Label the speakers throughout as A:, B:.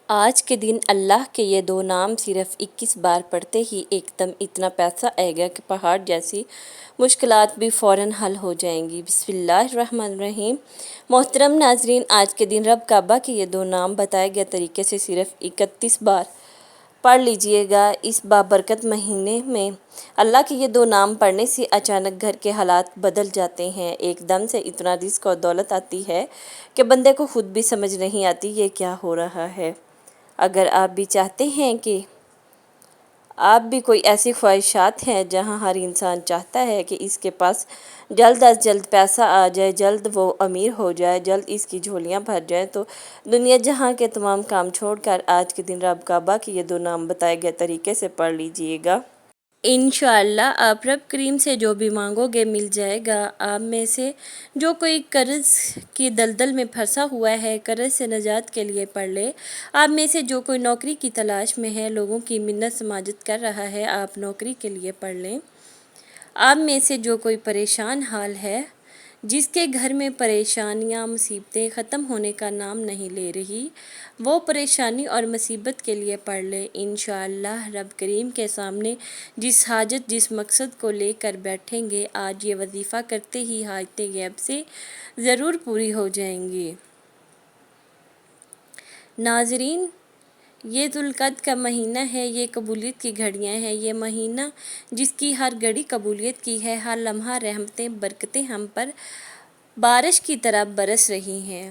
A: آج کے دن اللہ کے یہ دو نام صرف 21 بار پڑھتے ہی ایک دم اتنا پیسہ آئے گا کہ پہاڑ جیسی مشکلات بھی فوراً حل ہو جائیں گی۔ بسم اللہ الرحمن الرحیم۔ محترم ناظرین، آج کے دن رب کعبہ کے یہ دو نام بتائے گئے طریقے سے صرف 31 بار پڑھ لیجئے گا۔ اس بابرکت مہینے میں اللہ کے یہ دو نام پڑھنے سے اچانک گھر کے حالات بدل جاتے ہیں، ایک دم سے اتنا رزق اور دولت آتی ہے کہ بندے کو خود بھی سمجھ نہیں آتی یہ کیا ہو رہا ہے۔ اگر آپ بھی چاہتے ہیں کہ آپ بھی کوئی ایسی خواہشات ہیں جہاں ہر انسان چاہتا ہے کہ اس کے پاس جلد از جلد پیسہ آ جائے، جلد وہ امیر ہو جائے، جلد اس کی جھولیاں بھر جائیں، تو دنیا جہاں کے تمام کام چھوڑ کر آج کے دن رب کعبہ کے یہ دو نام بتائے گئے طریقے سے پڑھ لیجئے گا۔ انشاءاللہ آپ رب کریم سے جو بھی مانگو گے مل جائے گا۔ آپ میں سے جو کوئی قرض کی دلدل میں پھنسا ہوا ہے، قرض سے نجات کے لیے پڑھ لے۔ آپ میں سے جو کوئی نوکری کی تلاش میں ہے، لوگوں کی منت سماجت کر رہا ہے، آپ نوکری کے لیے پڑھ لیں۔ آپ میں سے جو کوئی پریشان حال ہے، جس کے گھر میں پریشانیاں مصیبتیں ختم ہونے کا نام نہیں لے رہی، وہ پریشانی اور مصیبت کے لیے پڑھ لے۔ انشاءاللہ رب کریم کے سامنے جس حاجت جس مقصد کو لے کر بیٹھیں گے، آج یہ وظیفہ کرتے ہی حاجتیں غیب سے ضرور پوری ہو جائیں گی۔ ناظرین، یہ ذوالقعدہ کا مہینہ ہے، یہ قبولیت کی گھڑیاں ہیں، یہ مہینہ جس کی ہر گھڑی قبولیت کی ہے، ہر لمحہ رحمتیں برکتیں ہم پر بارش کی طرح برس رہی ہیں۔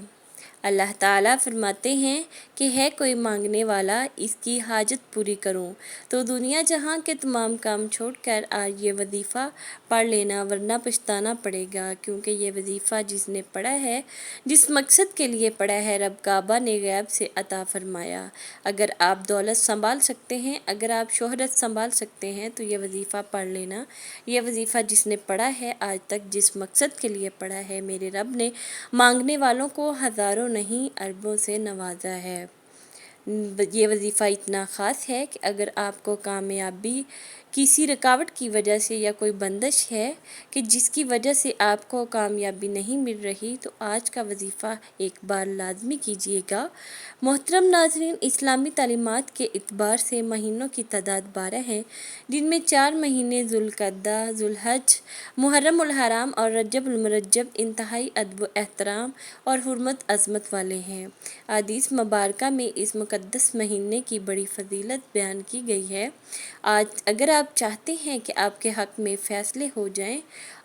A: اللہ تعالیٰ فرماتے ہیں کہ ہے کوئی مانگنے والا، اس کی حاجت پوری کروں۔ تو دنیا جہاں کے تمام کام چھوڑ کر آج یہ وظیفہ پڑھ لینا، ورنہ پچھتانا پڑے گا، کیونکہ یہ وظیفہ جس نے پڑھا ہے، جس مقصد کے لیے پڑھا ہے، رب کعبہ نے غیب سے عطا فرمایا۔ اگر آپ دولت سنبھال سکتے ہیں، اگر آپ شہرت سنبھال سکتے ہیں تو یہ وظیفہ پڑھ لینا۔ یہ وظیفہ جس نے پڑھا ہے، آج تک جس مقصد کے لیے پڑھا ہے، میرے رب نے مانگنے والوں کو ہزاروں نہیں اربوں سے نوازا ہے۔ یہ وظیفہ اتنا خاص ہے کہ اگر آپ کو کامیابی کسی رکاوٹ کی وجہ سے یا کوئی بندش ہے کہ جس کی وجہ سے آپ کو کامیابی نہیں مل رہی، تو آج کا وظیفہ ایک بار لازمی کیجیے گا۔ محترم ناظرین، اسلامی تعلیمات کے اعتبار سے مہینوں کی تعداد 12 ہے، جن میں 4 مہینے ذوالقعدہ، ذوالحج، محرم الحرام اور رجب المرجب انتہائی ادب و احترام اور حرمت عظمت والے ہیں۔ احادیث مبارکہ میں اس مقدس مہینے کی بڑی فضیلت بیان کی گئی ہے۔ آج اگر آپ چاہتے ہیں کہ آپ کے حق میں فیصلے ہو جائیں،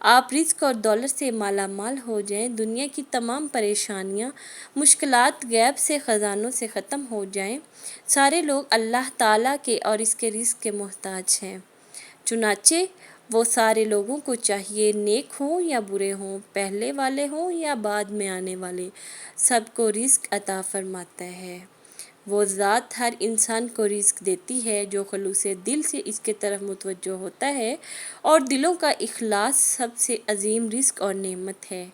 A: آپ رزق اور دولت سے مالا مال ہو جائیں، دنیا کی تمام پریشانیاں مشکلات غیب سے خزانوں سے ختم ہو جائیں، سارے لوگ اللہ تعالیٰ کے اور اس کے رزق کے محتاج ہیں، چنانچہ وہ سارے لوگوں کو چاہیے، نیک ہوں یا برے ہوں، پہلے والے ہوں یا بعد میں آنے والے، سب کو رزق عطا فرماتا ہے۔ وہ ذات ہر انسان کو رزق دیتی ہے جو خلوص دل سے اس کے طرف متوجہ ہوتا ہے، اور دلوں کا اخلاص سب سے عظیم رزق اور نعمت ہے۔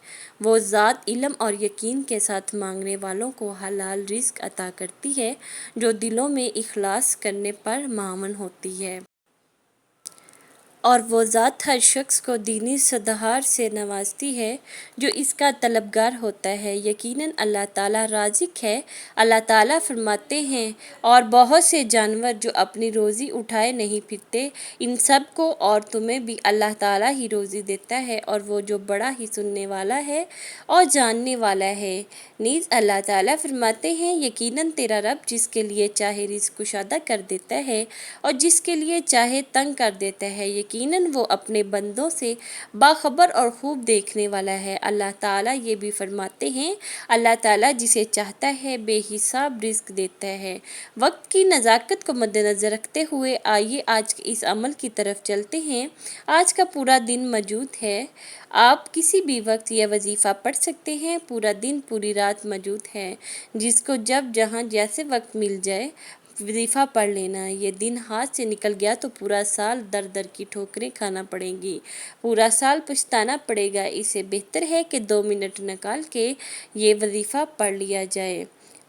A: وہ ذات علم اور یقین کے ساتھ مانگنے والوں کو حلال رزق عطا کرتی ہے، جو دلوں میں اخلاص کرنے پر مامن ہوتی ہے۔ اور وہ ذات ہر شخص کو دینی سدھار سے نوازتی ہے جو اس کا طلبگار ہوتا ہے۔ یقیناً اللہ تعالیٰ رازق ہے۔ اللہ تعالیٰ فرماتے ہیں، اور بہت سے جانور جو اپنی روزی اٹھائے نہیں پھرتے، ان سب کو اور تمہیں بھی اللہ تعالیٰ ہی روزی دیتا ہے، اور وہ جو بڑا ہی سننے والا ہے اور جاننے والا ہے۔ نیز اللہ تعالیٰ فرماتے ہیں، یقیناً تیرا رب جس کے لیے چاہے رزق کشادہ کر دیتا ہے اور جس کے لیے چاہے تنگ کر دیتا ہے، یقیناً وہ اپنے بندوں سے باخبر اور خوب دیکھنے والا ہے۔ اللہ تعالیٰ یہ بھی فرماتے ہیں، اللہ تعالیٰ جسے چاہتا ہے بے حساب رزق دیتا ہے۔ وقت کی نزاکت کو مد نظر رکھتے ہوئے آئیے آج کے اس عمل کی طرف چلتے ہیں۔ آج کا پورا دن موجود ہے، آپ کسی بھی وقت یہ وظیفہ پڑھ سکتے ہیں۔ پورا دن پوری رات موجود ہے، جس کو جب جہاں جیسے وقت مل جائے وظیفہ پڑھ لینا۔ یہ دن ہاتھ سے نکل گیا تو پورا سال در در کی ٹھوکریں کھانا پڑیں گی، پورا سال پچھتانا پڑے گا۔ اس سے بہتر ہے کہ 2 منٹ نکال کے یہ وظیفہ پڑھ لیا جائے۔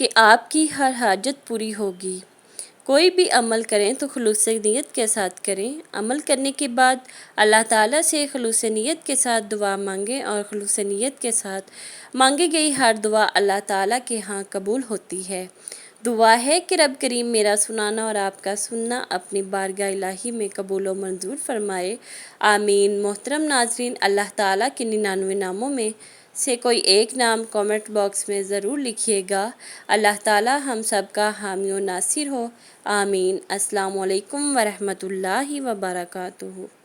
A: کہ آپ کی ہر حاجت پوری ہوگی۔ کوئی بھی عمل کریں تو خلوص نیت کے ساتھ کریں۔ عمل کرنے کے بعد اللہ تعالیٰ سے خلوص نیت کے ساتھ دعا مانگیں، اور خلوص نیت کے ساتھ مانگی گئی ہر دعا اللہ تعالیٰ کے ہاں قبول ہوتی ہے۔ دعا ہے کہ رب کریم میرا سنانا اور آپ کا سننا اپنی بارگاہ الہی میں قبول و منظور فرمائے، آمین۔ محترم ناظرین، اللہ تعالیٰ کے 99 ناموں میں سے کوئی ایک نام کامنٹ باکس میں ضرور لکھیے گا۔ اللہ تعالیٰ ہم سب کا حامی و ناصر ہو، آمین۔ السلام علیکم ورحمۃ اللہ وبرکاتہ۔